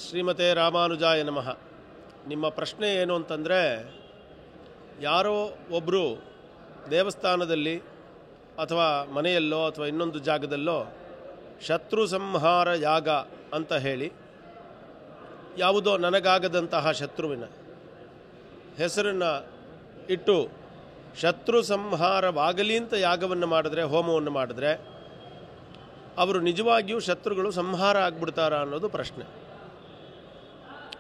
ಶ್ರೀಮತೆ ರಾಮಾನುಜಾಯ ನಮಃ. ನಿಮ್ಮ ಪ್ರಶ್ನೆ ಏನು ಅಂತಂದರೆ, ಯಾರೋ ಒಬ್ಬರು ದೇವಸ್ಥಾನದಲ್ಲಿ ಅಥವಾ ಮನೆಯಲ್ಲೋ ಅಥವಾ ಇನ್ನೊಂದು ಜಾಗದಲ್ಲೋ ಶತ್ರು ಸಂಹಾರ ಯಾಗ ಅಂತ ಹೇಳಿ ಯಾವುದೋ ನನಗಾಗದಂತಹ ಶತ್ರುವಿನ ಹೆಸರನ್ನು ಇಟ್ಟು ಶತ್ರು ಸಂಹಾರವಾಗಲಿ ಅಂತ ಯಾಗವನ್ನು ಮಾಡಿದ್ರೆ, ಹೋಮವನ್ನು ಮಾಡಿದ್ರೆ ಅವರು ನಿಜವಾಗಿಯೂ ಶತ್ರುಗಳು ಸಂಹಾರ ಆಗ್ಬಿಡ್ತಾರ ಅನ್ನೋದು ಪ್ರಶ್ನೆ.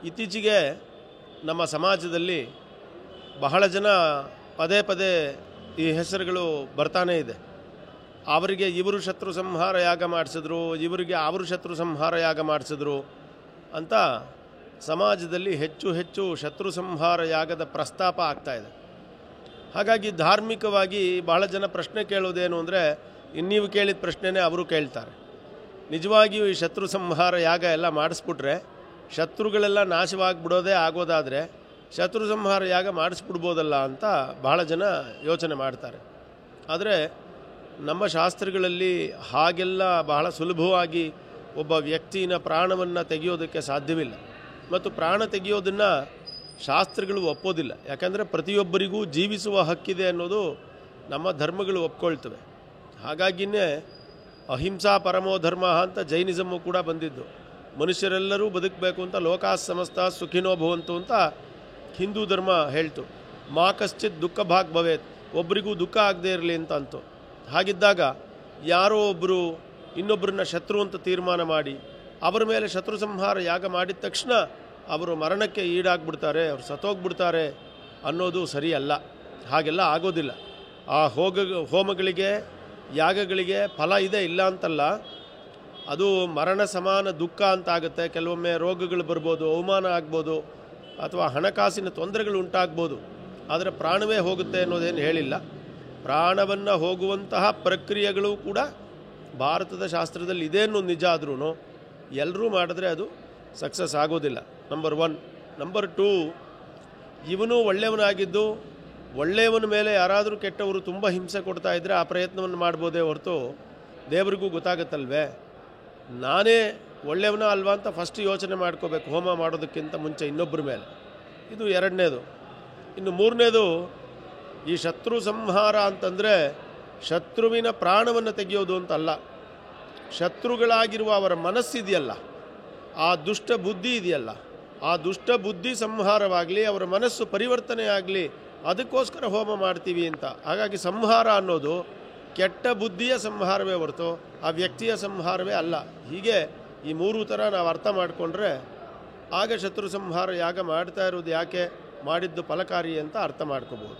ಇತ್ತೀಚೆಗೆ ನಮ್ಮ ಸಮಾಜದಲ್ಲಿ ಬಹಳ ಜನ ಪದೇ ಪದೇ ಈ ಹೆಸರುಗಳು ಬರ್ತಾನೇ ಇದೆ. ಅವರಿಗೆ ಇವರು ಶತ್ರು ಸಂಹಾರ ಯಾಗ ಮಾಡಿಸಿದ್ರು, ಇವರಿಗೆ ಅವರು ಶತ್ರು ಸಂಹಾರ ಯಾಗ ಮಾಡಿಸಿದ್ರು ಅಂತ ಸಮಾಜದಲ್ಲಿ ಹೆಚ್ಚು ಹೆಚ್ಚು ಶತ್ರು ಸಂಹಾರ ಯಾಗದ ಪ್ರಸ್ತಾಪ ಆಗ್ತಾಯಿದೆ. ಹಾಗಾಗಿ ಧಾರ್ಮಿಕವಾಗಿ ಬಹಳ ಜನ ಪ್ರಶ್ನೆ ಕೇಳೋದೇನು ಅಂದರೆ, ನೀವು ಕೇಳಿದ ಪ್ರಶ್ನೆನೇ ಅವರು ಕೇಳ್ತಾರೆ. ನಿಜವಾಗಿಯೂ ಈ ಶತ್ರು ಸಂಹಾರ ಯಾಗ ಎಲ್ಲ ಮಾಡಿಸ್ಬಿಟ್ರೆ ಶತ್ರುಗಳೆಲ್ಲ ನಾಶವಾಗಿಬಿಡೋದೇ ಆಗೋದಾದರೆ ಶತ್ರು ಸಂಹಾರ ಯಾಗ ಮಾಡಿಸ್ಬಿಡ್ಬೋದಲ್ಲ ಅಂತ ಬಹಳ ಜನ ಯೋಚನೆ ಮಾಡ್ತಾರೆ. ಆದರೆ ನಮ್ಮ ಶಾಸ್ತ್ರಗಳಲ್ಲಿ ಹಾಗೆಲ್ಲ ಬಹಳ ಸುಲಭವಾಗಿ ಒಬ್ಬ ವ್ಯಕ್ತಿನ ಪ್ರಾಣವನ್ನು ತೆಗೆಯೋದಕ್ಕೆ ಸಾಧ್ಯವಿಲ್ಲ. ಮತ್ತು ಪ್ರಾಣ ತೆಗೆಯೋದನ್ನು ಶಾಸ್ತ್ರಗಳು ಒಪ್ಪೋದಿಲ್ಲ. ಯಾಕಂದರೆ ಪ್ರತಿಯೊಬ್ಬರಿಗೂ ಜೀವಿಸುವ ಹಕ್ಕಿದೆ ಅನ್ನೋದು ನಮ್ಮ ಧರ್ಮಗಳು ಒಪ್ಕೊಳ್ತವೆ. ಹಾಗಾಗಿಯೇ ಅಹಿಂಸಾ ಪರಮೋ ಧರ್ಮ ಅಂತ ಜೈನಿಸಮ್ಮು ಕೂಡ ಬಂದಿದ್ದು. ಮನುಷ್ಯರೆಲ್ಲರೂ ಬದುಕಬೇಕು ಅಂತ, ಲೋಕಾ ಸಮಸ್ತ ಸುಖಿನೋ ಭವಂತು ಅಂತ ಹಿಂದೂ ಧರ್ಮ ಹೇಳ್ತು. ಮಾ ಕಶ್ಚಿತ್ ದುಃಖ ಭಾಗ್ ಭವೇತ್, ಒಬ್ಬರಿಗೂ ದುಃಖ ಆಗದೇ ಇರಲಿ ಅಂತ ಅಂತು. ಹಾಗಿದ್ದಾಗ ಯಾರೋ ಒಬ್ಬರು ಇನ್ನೊಬ್ಬರನ್ನ ಶತ್ರು ಅಂತ ತೀರ್ಮಾನ ಮಾಡಿ ಅವರ ಮೇಲೆ ಶತ್ರು ಸಂಹಾರ ಯಾಗ ಮಾಡಿದ ತಕ್ಷಣ ಅವರು ಮರಣಕ್ಕೆ ಈಡಾಗ್ಬಿಡ್ತಾರೆ, ಅವರು ಸತ್ತೋಗ್ಬಿಡ್ತಾರೆ ಅನ್ನೋದು ಸರಿಯಲ್ಲ. ಹಾಗೆಲ್ಲ ಆಗೋದಿಲ್ಲ. ಆ ಹೋಮಗಳಿಗೆ ಯಾಗಗಳಿಗೆ ಫಲ ಇದೆ, ಇಲ್ಲ ಅಂತಲ್ಲ. ಅದು ಮರಣ ಸಮಾನ ದುಃಖ ಅಂತಾಗುತ್ತೆ. ಕೆಲವೊಮ್ಮೆ ರೋಗಗಳು ಬರ್ಬೋದು, ಅವಮಾನ ಆಗ್ಬೋದು, ಅಥವಾ ಹಣಕಾಸಿನ ತೊಂದರೆಗಳು ಉಂಟಾಗ್ಬೋದು. ಆದರೆ ಪ್ರಾಣವೇ ಹೋಗುತ್ತೆ ಅನ್ನೋದೇನು ಹೇಳಿಲ್ಲ. ಪ್ರಾಣವನ್ನು ಹೋಗುವಂತಹ ಪ್ರಕ್ರಿಯೆಗಳು ಕೂಡ ಭಾರತದ ಶಾಸ್ತ್ರದಲ್ಲಿ ಇದೆ ಅನ್ನೋದು ನಿಜ. ಆದ್ರೂ ಎಲ್ಲರೂ ಮಾಡಿದ್ರೆ ಅದು ಸಕ್ಸಸ್ ಆಗೋದಿಲ್ಲ. ನಂಬರ್ 1. ನಂಬರ್ 2, ಇವನು ಒಳ್ಳೆಯವನಾಗಿದ್ದು ಒಳ್ಳೆಯವನ ಮೇಲೆ ಯಾರಾದರೂ ಕೆಟ್ಟವರು ತುಂಬ ಹಿಂಸೆ ಕೊಡ್ತಾ ಇದ್ದರೆ ಆ ಪ್ರಯತ್ನವನ್ನು ಮಾಡ್ಬೋದೇ ಹೊರತು ದೇವರಿಗೂ ಗೊತ್ತಾಗುತ್ತಲ್ವೇ ನಾನೇ ಒಳ್ಳೆಯವನ ಅಲ್ವಾ ಅಂತ ಫಸ್ಟ್ ಯೋಚನೆ ಮಾಡ್ಕೋಬೇಕು ಹೋಮ ಮಾಡೋದಕ್ಕಿಂತ ಮುಂಚೆ ಇನ್ನೊಬ್ಬರ ಮೇಲೆ. ಇದು 2ನೇದು. ಇನ್ನು 3ನೇದು, ಈ ಶತ್ರು ಸಂಹಾರ ಅಂತಂದರೆ ಶತ್ರುವಿನ ಪ್ರಾಣವನ್ನು ತೆಗೆಯೋದು ಅಂತಲ್ಲ. ಶತ್ರುಗಳಾಗಿರುವ ಅವರ ಮನಸ್ಸಿದೆಯಲ್ಲ, ಆ ದುಷ್ಟ ಬುದ್ಧಿ ಇದೆಯಲ್ಲ, ಆ ದುಷ್ಟ ಬುದ್ಧಿ ಸಂಹಾರವಾಗಲಿ, ಅವರ ಮನಸ್ಸು ಪರಿವರ್ತನೆ ಆಗಲಿ, ಅದಕ್ಕೋಸ್ಕರ ಹೋಮ ಮಾಡ್ತೀವಿ ಅಂತ. ಹಾಗಾಗಿ ಸಂಹಾರ ಅನ್ನೋದು ಕೆಟ್ಟ ಬುದ್ಧಿಯ ಸಂಹಾರವೇ ಹೊರತು ಆ ವ್ಯಕ್ತಿಯ ಸಂಹಾರವೇ ಅಲ್ಲ. ಹೀಗೆ ಈ 3 ಥರ ನಾವು ಅರ್ಥ ಮಾಡಿಕೊಂಡ್ರೆ ಆಗ ಶತ್ರು ಸಂಹಾರ ಯಾಗ ಮಾಡ್ತಾ ಇರೋದು ಯಾಕೆ, ಮಾಡಿದ್ದು ಫಲಕಾರಿ ಅಂತ ಅರ್ಥ ಮಾಡ್ಕೋಬೋದು.